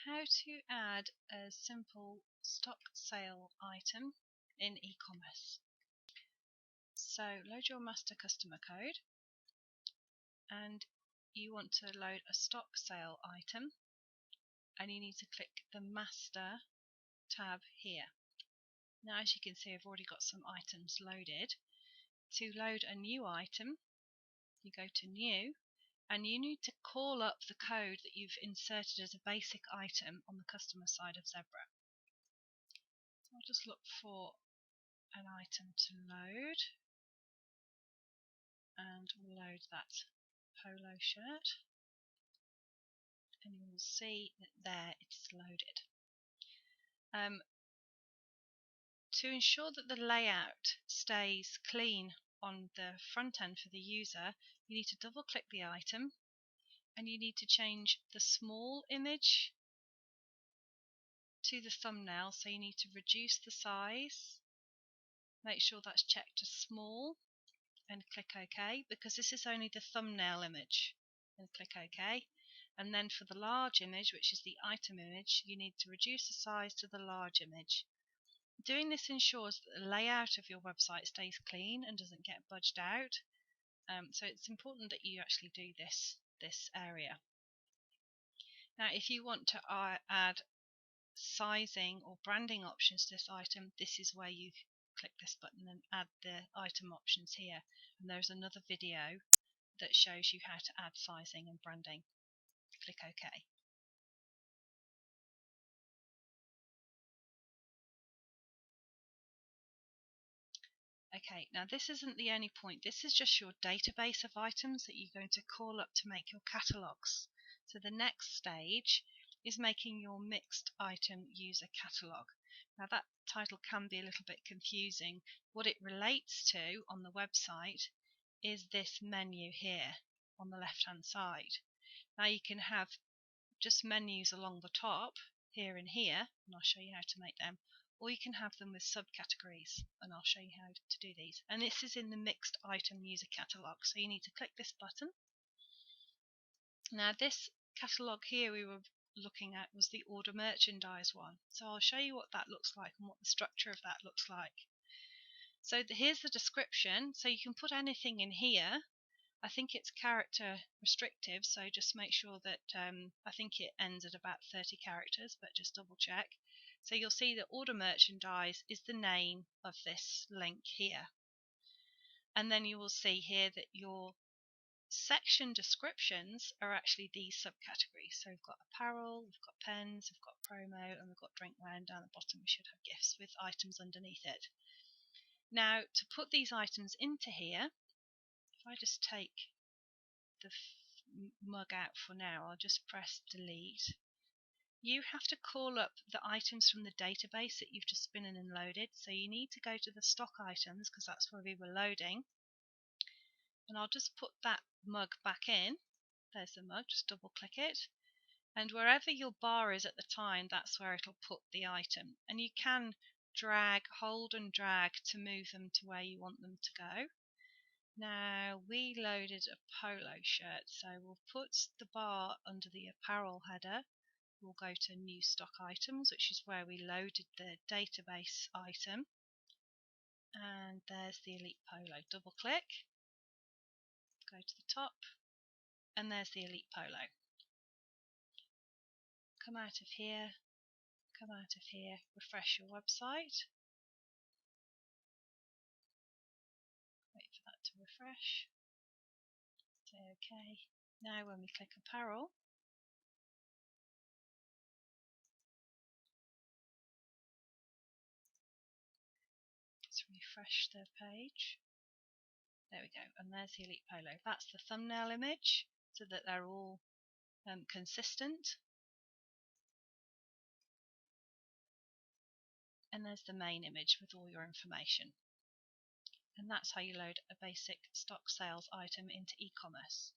How to add a simple stock sale item in e-commerce. So load your master customer code and you want to load a stock sale item, and you need to click the master tab here. Now, as you can see, I've already got some items loaded. To load a new item, you go to new and you need to call up the code that you've inserted as a basic item on the customer side of Xebra. So I'll just look for an item to load, and we'll load that polo shirt, and you will see that there it's loaded. To ensure that the layout stays clean on the front end for the user, you need to double click the item and you need to change the small image to the thumbnail. So you need to reduce the size, make sure that's checked to small, and click OK, because this is only the thumbnail image, and click OK. And then for the large image, which is the item image, you need to reduce the size to the large image. Doing this ensures that the layout of your website stays clean and doesn't get budged out. So it's important that you actually do this area. Now, if you want to add sizing or branding options to this item, this is where you click this button and add the item options here. And there's another video that shows you how to add sizing and branding. Click OK. Okay, now this isn't the only point. This is just your database of items that you're going to call up to make your catalogs. So the next stage is making your mixed item user catalog. Now that title can be a little bit confusing. What it relates to on the website is this menu here on the left hand side. Now you can have just menus along the top here and here, and I'll show you how to make them, or you can have them with subcategories, and I'll show you how to do these. And this is in the mixed item user catalog, so you need to click this button. Now this catalog here we were looking at was the order merchandise one, so I'll show you what that looks like and what the structure of that looks like. So here's the description, so you can put anything in here. I think it's character restrictive, so just make sure that I think it ends at about 30 characters, but just double check. So you'll see that order merchandise is the name of this link here. And then you will see here that your section descriptions are actually these subcategories. So we've got apparel, we've got pens, we've got promo, and we've got drinkware, and down the bottom we should have gifts with items underneath it. Now to put these items into here, if I just take the mug out for now, I'll just press delete. You have to call up the items from the database that you've just been in and loaded. So you need to go to the stock items because that's where we were loading. And I'll just put that mug back in. There's the mug, just double click it. And wherever your bar is at the time, that's where it'll put the item. And you can hold and drag to move them to where you want them to go. Now we loaded a polo shirt, so we'll put the bar under the apparel header. We'll go to new stock items, which is where we loaded the database item, and there's the elite polo. Double click, go to the top, and there's the elite polo. Come out of here, refresh your website, wait for that to refresh, say OK. Now when we click apparel, let's refresh the page. There we go, and there's the elite polo. That's the thumbnail image, so that they're all consistent. And there's the main image with all your information. And that's how you load a basic stock sales item into e-commerce.